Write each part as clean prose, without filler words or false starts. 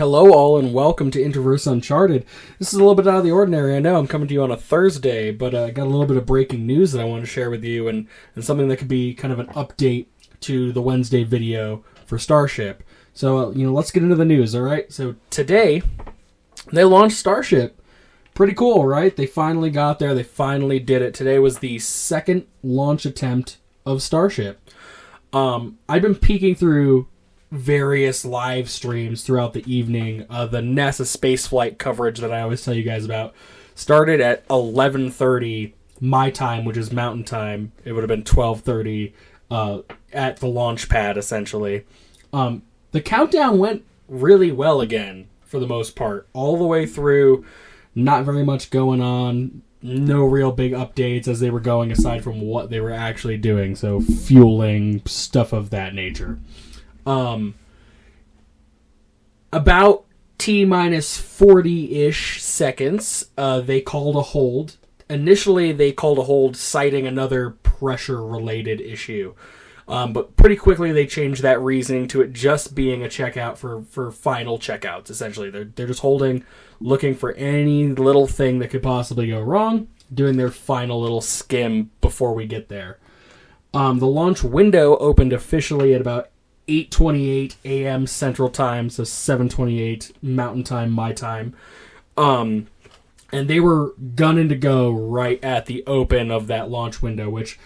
Hello all and welcome to Interverse Uncharted. This is a little bit out of the ordinary. I know I'm coming to you on a Thursday, but I got a little bit of breaking news that I want to share with you and something that could be kind of an update to the Wednesday video for Starship. So, let's get into the news, alright? So today, they launched Starship. Pretty cool, right? They finally got there. They finally did it. Today was the second launch attempt of Starship. I've been peeking through various live streams throughout the evening. The NASA spaceflight coverage that I always tell you guys about started at 11:30 my time, which is Mountain Time. It would have been 12:30 at the launch pad, essentially. The countdown went really well again, for the most part. All the way through, not very much going on. No real big updates as they were going, aside from what they were actually doing. So, fueling, stuff of that nature. About T-minus 40-ish seconds, they called a hold. Initially, they called a hold citing another pressure-related issue. But pretty quickly, they changed that reasoning to it just being a checkout for final checkouts, essentially. They're just holding, looking for any little thing that could possibly go wrong, doing their final little skim before we get there. The launch window opened officially at about 8:28 a.m. Central Time, so 7:28 Mountain Time, my time. And they were gunning to go right at the open of that launch window, which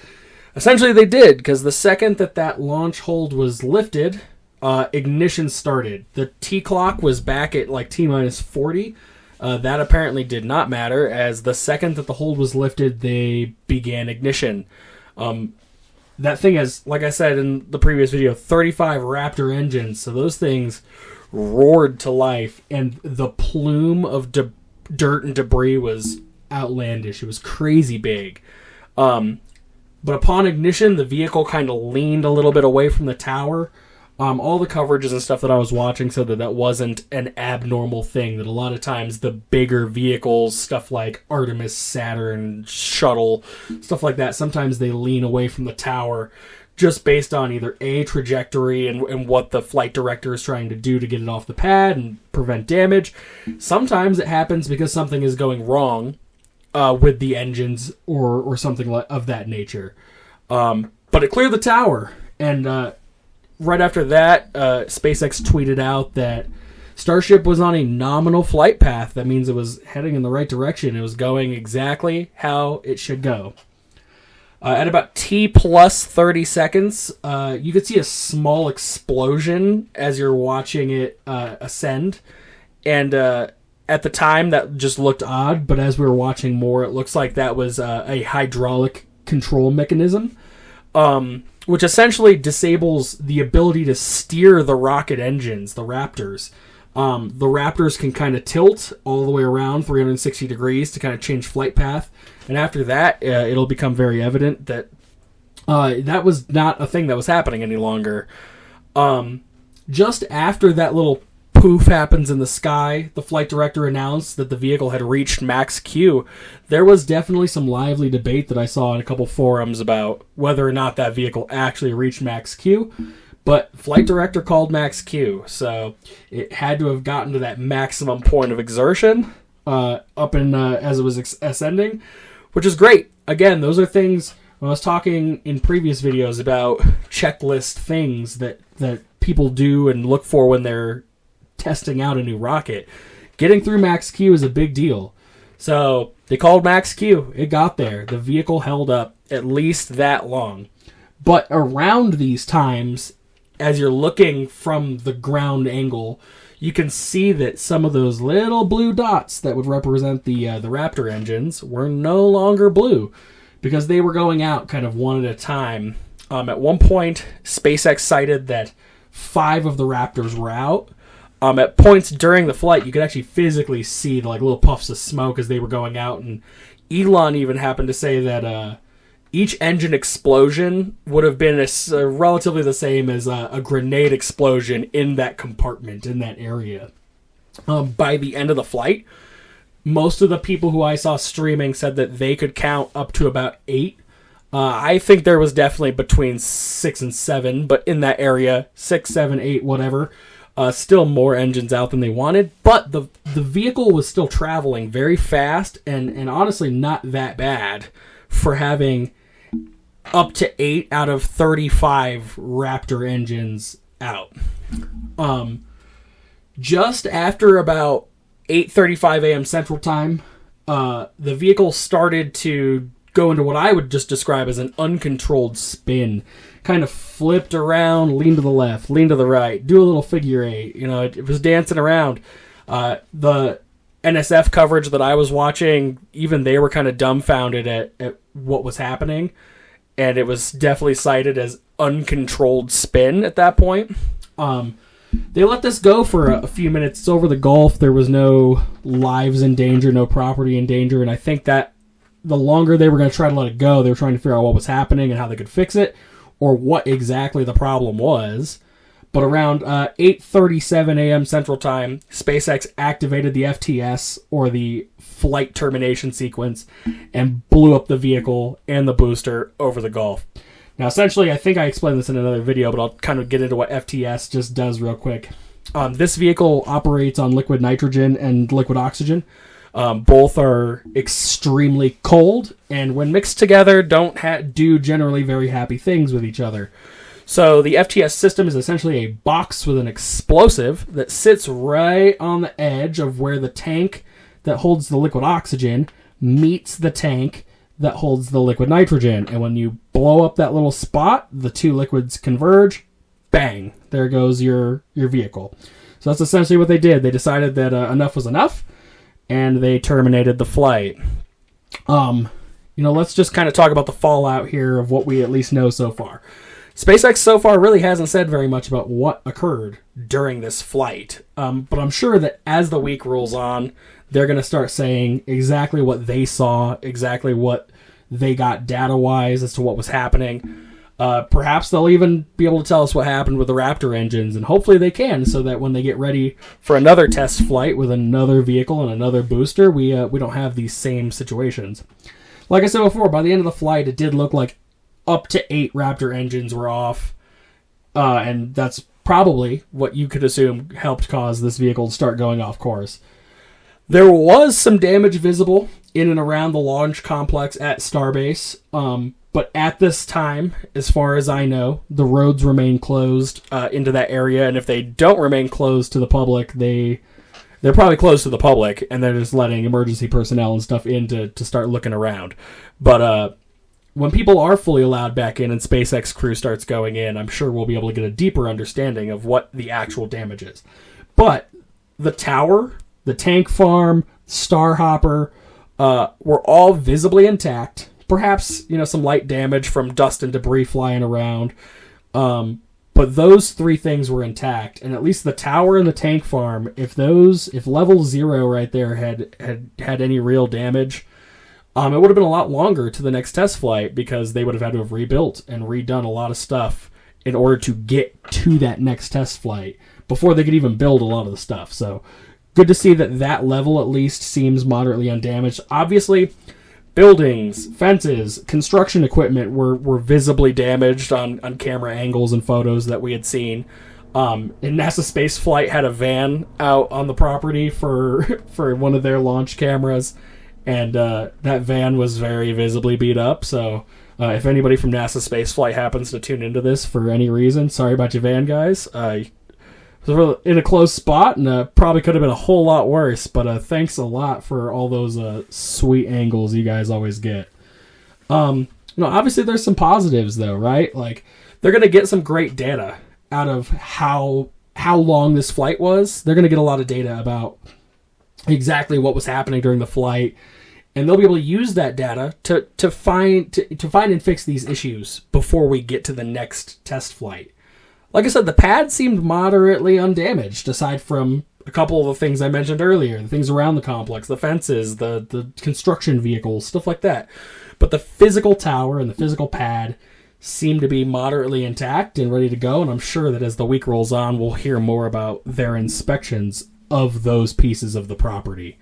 essentially they did, because the second that launch hold was lifted, ignition started. The T-clock was back at like T-minus 40. That apparently did not matter, as the second that the hold was lifted, they began ignition. That thing has, like I said in the previous video, 35 Raptor engines, so those things roared to life, and the plume of dirt and debris was outlandish. It was crazy big. But upon ignition, the vehicle kind of leaned a little bit away from the tower. All the coverages and stuff that I was watching said that wasn't an abnormal thing, that a lot of times the bigger vehicles, stuff like Artemis, Saturn, Shuttle, stuff like that, sometimes they lean away from the tower just based on either A, trajectory and what the flight director is trying to do to get it off the pad and prevent damage. Sometimes it happens because something is going wrong with the engines or something of that nature. But it cleared the tower, and right after that, SpaceX tweeted out that Starship was on a nominal flight path. That means it was heading in the right direction. It was going exactly how it should go. At about T plus 30 seconds, you could see a small explosion as you're watching it ascend. And at the time, that just looked odd, but as we were watching more, it looks like that was a hydraulic control mechanism. Which essentially disables the ability to steer the rocket engines, the Raptors. The Raptors can kind of tilt all the way around 360 degrees to kind of change flight path. And after that, it'll become very evident that that was not a thing that was happening any longer. Just after that little poof happens in the sky, the flight director announced that the vehicle had reached max Q. There was definitely some lively debate that I saw in a couple forums about whether or not that vehicle actually reached max Q, but flight director called max Q, so it had to have gotten to that maximum point of exertion up in as it was ascending, which is great. Again, those are things, when I was talking in previous videos about checklist things that people do and look for when they're testing out a new rocket. Getting through max Q is a big deal. So they called max Q. It got there. The vehicle held up at least that long. But around these times, as you're looking from the ground angle, you can see that some of those little blue dots that would represent the Raptor engines were no longer blue, because they were going out kind of one at a time. At one point, SpaceX cited that 5 of the Raptors were out. At points during the flight, you could actually physically see the little puffs of smoke as they were going out, and Elon even happened to say that each engine explosion would have been relatively the same as a grenade explosion in that compartment, in that area. By the end of the flight, most of the people who I saw streaming said that they could count up to about 8. I think there was definitely between 6 and 7, but in that area, 6, 7, 8, whatever. Still more engines out than they wanted, but the vehicle was still traveling very fast and honestly not that bad for having up to 8 out of 35 Raptor engines out. Just after about 8:35 a.m. Central Time, the vehicle started to go into what I would just describe as an uncontrolled spin. Kind of flipped around, lean to the left, lean to the right, do a little figure eight. It was dancing around. The NSF coverage that I was watching, even they were kind of dumbfounded at what was happening. And it was definitely cited as uncontrolled spin at that point. They let this go for a few minutes. It's over the Gulf. There was no lives in danger, no property in danger. And I think that the longer they were going to try to let it go, they were trying to figure out what was happening and how they could fix it or what exactly the problem was. But around 8:37 a.m. Central Time, SpaceX activated the FTS, or the flight termination sequence, and blew up the vehicle and the booster over the Gulf. Now, essentially, I think I explained this in another video, but I'll kind of get into what FTS just does real quick. This vehicle operates on liquid nitrogen and liquid oxygen. Both are extremely cold, and when mixed together, don't do generally very happy things with each other. So the FTS system is essentially a box with an explosive that sits right on the edge of where the tank that holds the liquid oxygen meets the tank that holds the liquid nitrogen. And when you blow up that little spot, the two liquids converge, bang, there goes your vehicle. So that's essentially what they did. They decided that enough was enough, and they terminated the flight. Let's just kind of talk about the fallout here of what we at least know so far. SpaceX so far really hasn't said very much about what occurred during this flight. But I'm sure that as the week rolls on, they're going to start saying exactly what they saw, exactly what they got data-wise as to what was happening. Perhaps they'll even be able to tell us what happened with the Raptor engines, and hopefully they can, so that when they get ready for another test flight with another vehicle and another booster, we don't have these same situations. Like I said before, by the end of the flight, it did look like up to 8 Raptor engines were off, and that's probably what you could assume helped cause this vehicle to start going off course. There was some damage visible in and around the launch complex at Starbase, but at this time, as far as I know, the roads remain closed into that area, and if they don't remain closed to the public, they're probably closed to the public, and they're just letting emergency personnel and stuff in to start looking around. But when people are fully allowed back in and SpaceX crew starts going in, I'm sure we'll be able to get a deeper understanding of what the actual damage is. But the tower, the tank farm, Starhopper, were all visibly intact. Perhaps, some light damage from dust and debris flying around. But those 3 things were intact. And at least the tower and the tank farm, if level 0 right there had any real damage, it would have been a lot longer to the next test flight, because they would have had to have rebuilt and redone a lot of stuff in order to get to that next test flight before they could even build a lot of the stuff. So good to see that level at least seems moderately undamaged. Obviously, buildings, fences, construction equipment were visibly damaged on camera angles and photos that we had seen. And NASA Space Flight had a van out on the property for one of their launch cameras, and that van was very visibly beat up. So if anybody from NASA Space Flight happens to tune into this for any reason, sorry about your van, guys. Was in a close spot, and probably could have been a whole lot worse, but thanks a lot for all those sweet angles you guys always get. Obviously there's some positives though, right? Like, they're going to get some great data out of how long this flight was. They're going to get a lot of data about exactly what was happening during the flight, and they'll be able to use that data to find and fix these issues before we get to the next test flight. Like I said, the pad seemed moderately undamaged, aside from a couple of the things I mentioned earlier, the things around the complex, the fences, the construction vehicles, stuff like that. But the physical tower and the physical pad seem to be moderately intact and ready to go, and I'm sure that as the week rolls on, we'll hear more about their inspections of those pieces of the property.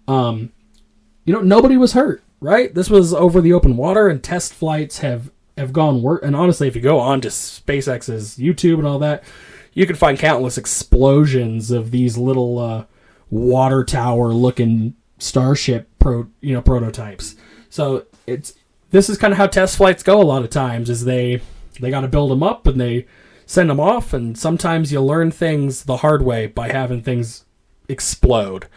Nobody was hurt, right? This was over the open water, and test flights have gone work. And honestly, if you go on to SpaceX's YouTube and all that, you can find countless explosions of these little water tower looking Starship prototypes. So this is kind of how test flights go a lot of times, is they got to build them up and they send them off, and sometimes you learn things the hard way by having things explode.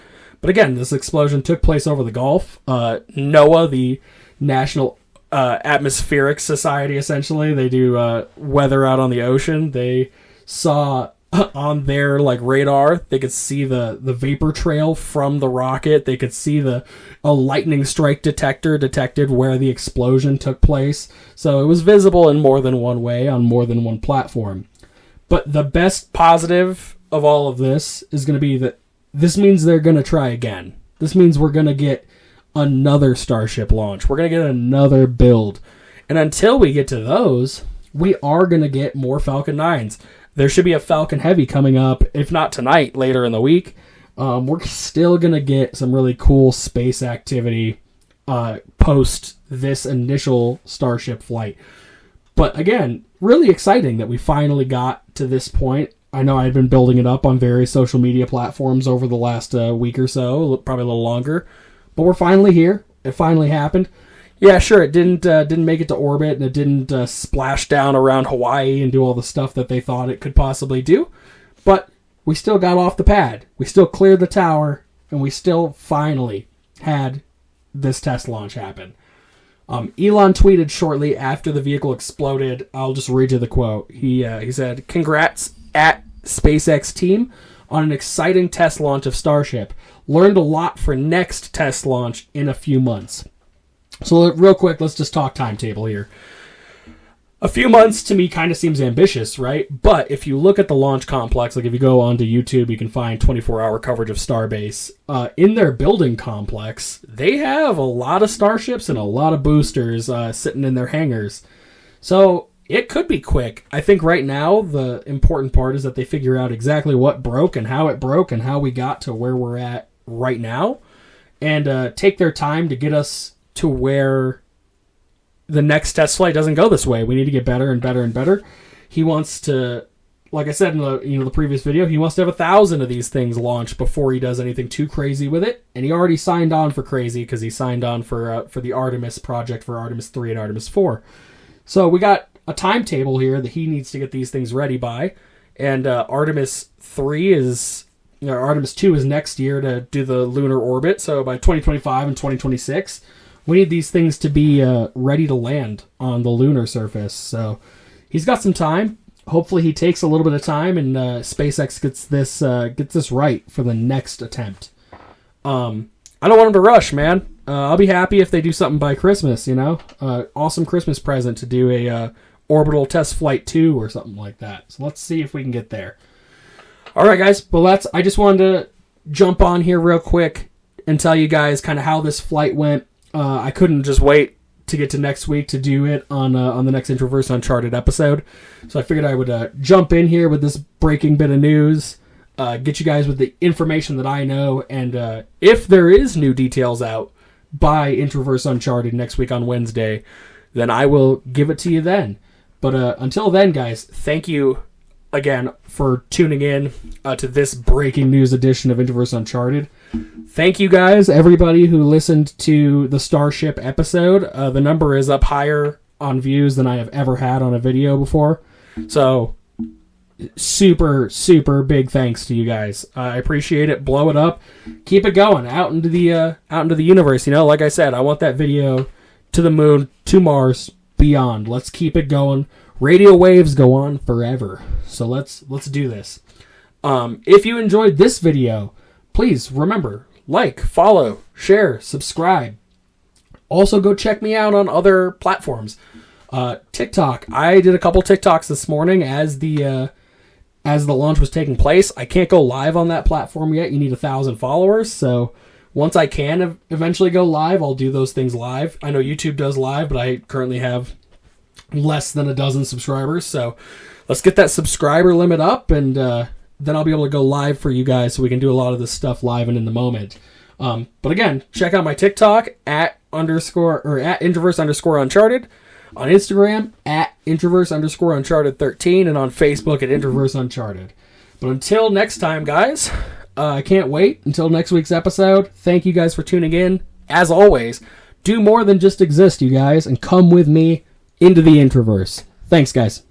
But again, this explosion took place over the Gulf. NOAA, the National Atmospheric Society, essentially, they do weather out on the ocean. They saw on their radar, they could see the vapor trail from the rocket. They could see a lightning strike detector detected where the explosion took place. So it was visible in more than one way on more than one platform. But the best positive of all of this is going to be that this means they're going to try again. This means we're going to get another Starship launch. We're going to get another build. And until we get to those, we are going to get more Falcon 9s. There should be a Falcon Heavy coming up, if not tonight, later in the week. We're still going to get some really cool space activity post this initial Starship flight. But again, really exciting that we finally got to this point. I know I had been building it up on various social media platforms over the last week or so, probably a little longer. But we're finally here. It finally happened. Yeah, sure, it didn't make it to orbit, and it didn't splash down around Hawaii and do all the stuff that they thought it could possibly do. But we still got off the pad. We still cleared the tower, and we still finally had this test launch happen. Elon tweeted shortly after the vehicle exploded. I'll just read you the quote. He said, "Congrats at SpaceX team on an exciting test launch of Starship. Learned a lot for next test launch in a few months." So real quick, let's just talk timetable here. A few months to me kind of seems ambitious, right? But if you look at the launch complex, if you go onto YouTube, you can find 24-hour coverage of Starbase. In their building complex, they have a lot of Starships and a lot of boosters sitting in their hangars. So it could be quick. I think right now the important part is that they figure out exactly what broke and how it broke and how we got to where we're at right now, and take their time to get us to where the next test flight doesn't go this way. We need to get better and better and better. He wants to, like I said in the previous video, he wants to have 1,000 of these things launched before he does anything too crazy with it. And he already signed on for crazy because he signed on for the Artemis project for Artemis 3 and Artemis 4. So we got a timetable here that he needs to get these things ready by. And Artemis 2 is next year to do the lunar orbit. So by 2025 and 2026, we need these things to be ready to land on the lunar surface. So he's got some time. Hopefully he takes a little bit of time and SpaceX gets this right for the next attempt. I don't want him to rush, man. I'll be happy if they do something by Christmas, awesome Christmas present to do a orbital test flight 2 or something like that. So let's see if we can get there. All right, guys. Well, I just wanted to jump on here real quick and tell you guys kind of how this flight went. I couldn't just wait to get to next week to do it on the next Introverse Uncharted episode. So I figured I would jump in here with this breaking bit of news, get you guys with the information that I know, and if there is new details out by Introverse Uncharted next week on Wednesday, then I will give it to you then. But until then, guys, thank you again for tuning in to this breaking news edition of Introverse Uncharted. Thank you guys, everybody who listened to the Starship episode. The number is up higher on views than I have ever had on a video before. So, super, super big thanks to you guys. I appreciate it. Blow it up. Keep it going out into the universe. Like I said, I want that video to the moon, to Mars, beyond. Let's keep it going. Radio waves go on forever. So let's do this. If you enjoyed this video, please remember, like, follow, share, subscribe. Also, go check me out on other platforms. TikTok. I did a couple TikToks this morning as the launch was taking place. I can't go live on that platform yet. You need 1,000 followers. So once I can eventually go live, I'll do those things live. I know YouTube does live, but I currently have less than a dozen subscribers. So let's get that subscriber limit up, and then I'll be able to go live for you guys so we can do a lot of this stuff live and in the moment. But again, check out my TikTok at @Introverse_Uncharted. on Instagram at introverse_uncharted13 and on Facebook at introverseuncharted. But until next time, guys, I can't wait until next week's episode. Thank you guys for tuning in. As always, do more than just exist, you guys, and come with me into the Introverse. Thanks, guys.